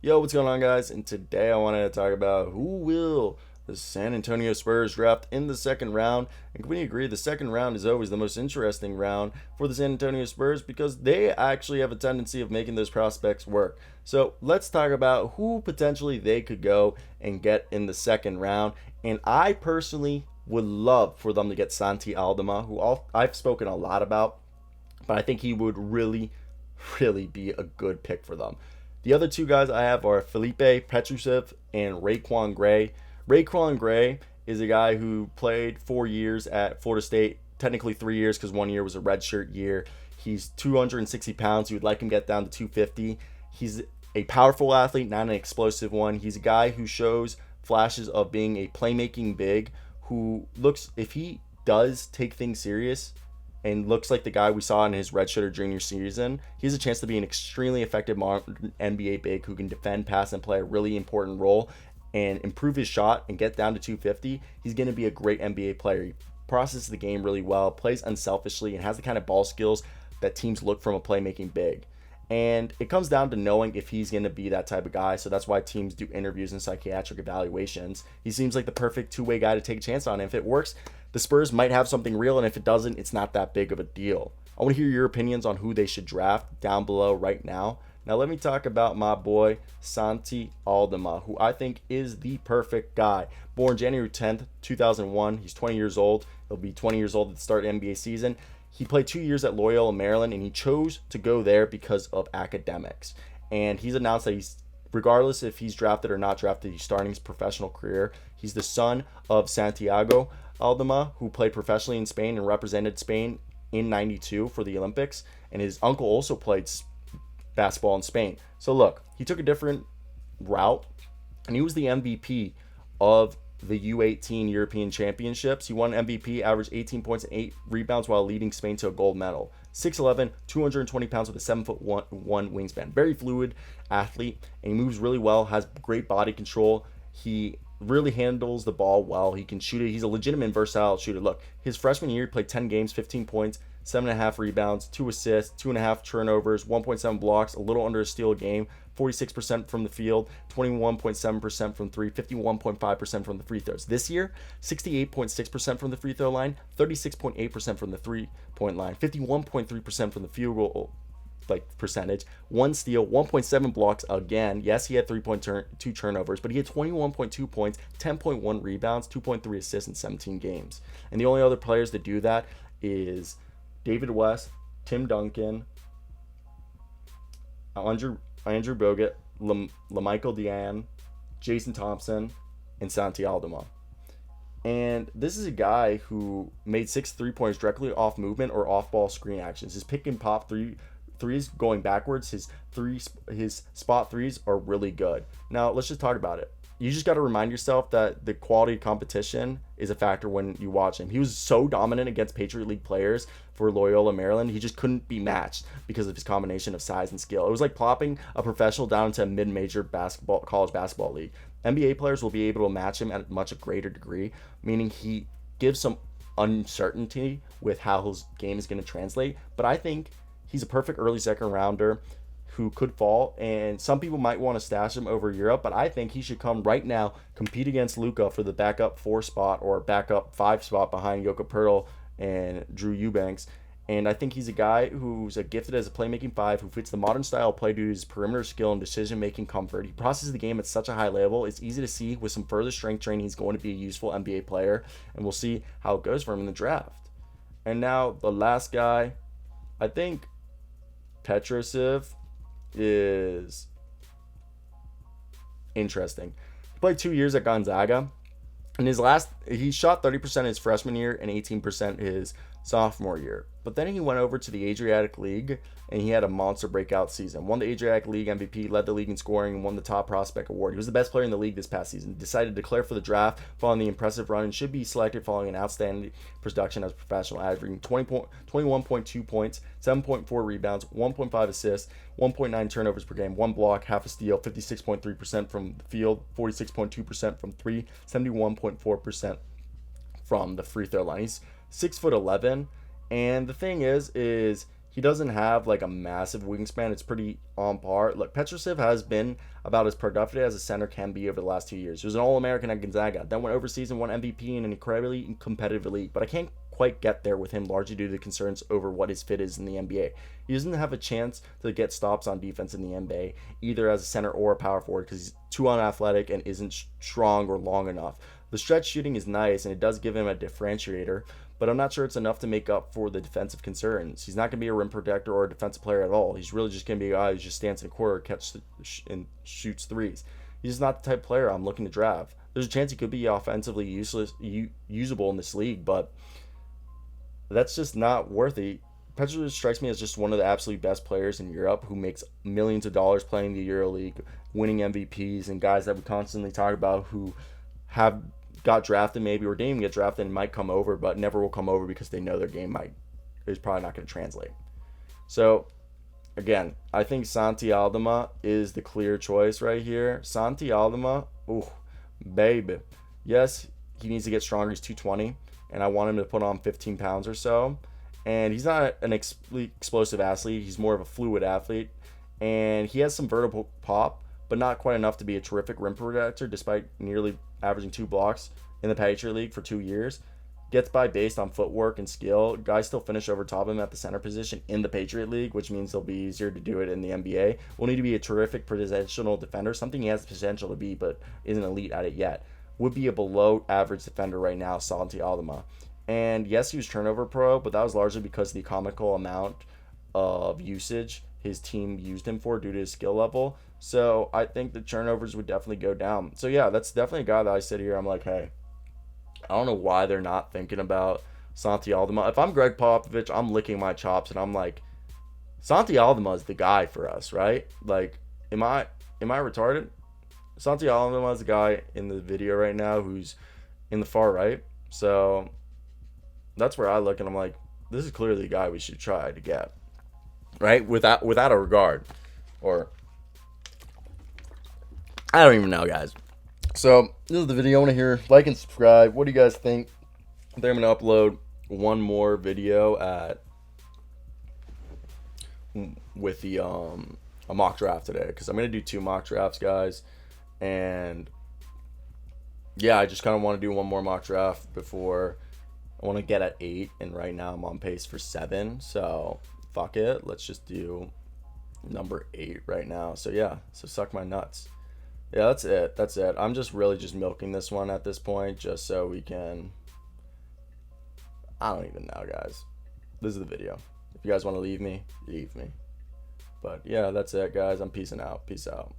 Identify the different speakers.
Speaker 1: Yo, what's going on, guys? And today I wanted to talk about who will the San Antonio Spurs draft in the second round. And can we agree the second round is always the most interesting round for the San Antonio Spurs because they actually have a tendency of making those prospects work. So let's talk about who potentially they could go and get in the second round. And I personally would love for them to get Santi Aldama, I've spoken a lot about, but I think he would really be a good pick for them. The other two guys I have are Felipe Petrusev and Raekwon Gray. Raekwon Gray is a guy who played 4 years at Florida State, technically 3 years because 1 year was a redshirt year. He's 260 pounds. You would like him to get down to 250. He's a powerful athlete, not an explosive one. He's a guy who shows flashes of being a playmaking big who looks, if he does take things serious, and looks like the guy we saw in his redshirt junior season, he has a chance to be an extremely effective NBA big who can defend, pass, and play a really important role and improve his shot and get down to 250. He's going to be a great NBA player. He processes the game really well, plays unselfishly, and has the kind of ball skills that teams look from a playmaking big. And it comes down to knowing if he's going to be that type of guy. So that's why teams do interviews and psychiatric evaluations. He seems like the perfect two-way guy to take a chance on. If it works, the Spurs might have something real. And if it doesn't, it's not that big of a deal. I want to hear your opinions on who they should draft down below right now. Now let me talk about my boy Santi Aldama, who I think is the perfect guy. Born January 10th, 2001. He's 20 years old. He'll be 20 years old at the start of the NBA season. He played 2 years at Loyola, Maryland, and he chose to go there because of academics. And he's announced that he's, regardless if he's drafted or not drafted, he's starting his professional career. He's the son of Santiago Aldama, who played professionally in Spain and represented Spain in '92 for the Olympics. And his uncle also played basketball in Spain. So look, he took a different route, and he was the MVP of the U18 European Championships. He won MVP, averaged 18 points and 8 rebounds while leading Spain to a gold medal. 6'11", 220 pounds with a 7'1" wingspan. Very fluid athlete, and he moves really well, has great body control. He really handles the ball well. He can shoot it. He's a legitimate versatile shooter. Look, his freshman year, he played 10 games, 15 points, 7.5 rebounds, 2 assists, 2.5 turnovers, 1.7 blocks, a little under a steal a game, 46% from the field, 21.7% from three, 51.5% from the free throws. This year, 68.6% from the free throw line, 36.8% from the 3-point line, 51.3% from the field goal percentage, 1 steal, 1.7 blocks again. Yes, he had 2 turnovers, but he had 21.2 points, 10.1 rebounds, 2.3 assists in 17 games. And the only other players that do that is David West, Tim Duncan, Andrew Bogut, LaMichael Deane, Jason Thompson, and Santi Aldama. And this is a guy who made 6 3-pointers directly off movement or off-ball screen actions. His pick and pop threes going backwards, his spot threes are really good. Now, let's just talk about it. You just got to remind yourself that the quality of competition is a factor when you watch him. He was so dominant against Patriot League players for Loyola, Maryland. He just couldn't be matched because of his combination of size and skill. It was like plopping a professional down into a mid-major college basketball league. NBA players will be able to match him at a much greater degree, meaning he gives some uncertainty with how his game is going to translate. But I think he's a perfect early second rounder who could fall, and some people might want to stash him over Europe, but I think he should come right now, compete against Luka for the backup 4 spot or backup 5 spot behind Yoka Pirtle and Drew Eubanks. And I think he's a guy who's gifted as a playmaking 5 who fits the modern style of play due to his perimeter skill and decision-making comfort. He processes the game at such a high level. It's easy to see with some further strength training he's going to be a useful NBA player, and we'll see how it goes for him in the draft. And now the last guy, I think Petrusev is interesting. He played 2 years at Gonzaga. And he shot 30% his freshman year and 18% his sophomore year. But then he went over to the Adriatic League and he had a monster breakout season. Won the Adriatic League MVP, led the league in scoring, and won the top prospect award. He was the best player in the league this past season. Decided to declare for the draft following the impressive run and should be selected following an outstanding production as a professional, averaging 21.2 points, 7.4 rebounds, 1.5 assists, 1.9 turnovers per game, 1 block, half a steal, 56.3% from the field, 46.2% from 3, 71.4% from the free throw line. He's 6'11", and the thing is he doesn't have like a massive wingspan. It's pretty on par. Look, Petrushev has been about as productive as a center can be over the last 2 years. He was an All-American at Gonzaga, then went overseas and won MVP in an incredibly competitive league. But I can't quite get there with him, largely due to the concerns over what his fit is in the NBA. He doesn't have a chance to get stops on defense in the NBA, either as a center or a power forward, because he's too unathletic and isn't strong or long enough. The stretch shooting is nice, and it does give him a differentiator, but I'm not sure it's enough to make up for the defensive concerns. He's not going to be a rim protector or a defensive player at all. He's really just going to be a guy who just stands in the corner, and shoots threes. He's just not the type of player I'm looking to draft. There's a chance he could be offensively usable in this league, but that's just not worth it. Petrovic strikes me as just one of the absolute best players in Europe who makes millions of dollars playing the EuroLeague, winning MVPs, and guys that we constantly talk about who have got drafted maybe or didn't even get drafted and might come over, but never will come over because they know their game is probably not going to translate. So, again, I think Santi Aldama is the clear choice right here. Santi Aldama, ooh, baby. Yes, he needs to get stronger. He's 220, and I want him to put on 15 pounds or so. And he's not an explosive athlete. He's more of a fluid athlete. And he has some vertical pop, but not quite enough to be a terrific rim protector, despite nearly averaging 2 blocks in the Patriot League for 2 years. Gets by based on footwork and skill. Guys still finish over top of him at the center position in the Patriot League, which means it'll be easier to do it in the NBA. Will need to be a terrific positional defender, something he has the potential to be, but isn't elite at it yet. Would be a below average defender right now, Santi Aldama. And yes, he was turnover pro, but that was largely because of the comical amount of usage his team used him for due to his skill level. So I think the turnovers would definitely go down. So yeah, that's definitely a guy that I sit here, I'm like, hey, I don't know why they're not thinking about Santi Aldama. If I'm Gregg Popovich, I'm licking my chops and I'm like, Santi Aldama is the guy for us, right? Like, am I retarded? Santi Aldama is the guy in the video right now who's in the far right. So that's where I look and I'm like, this is clearly the guy we should try to get, right? Without a regard, or I don't even know, guys. So this is the video. I want to hear, like and subscribe. What do you guys think? I think I'm gonna upload one more video with the a mock draft today, because I'm gonna do 2 mock drafts, guys, and yeah, I just kind of want to do one more mock draft before. I want to get at 8, and right now I'm on pace for 7. So fuck it, let's just do number 8 right now. So yeah, so suck my nuts. Yeah, that's it. I'm just really just milking this one at this point, just so we can, I don't even know, guys. This is the video. If you guys want to leave me, leave me. But yeah, that's it, guys. I'm peacing out. Peace out.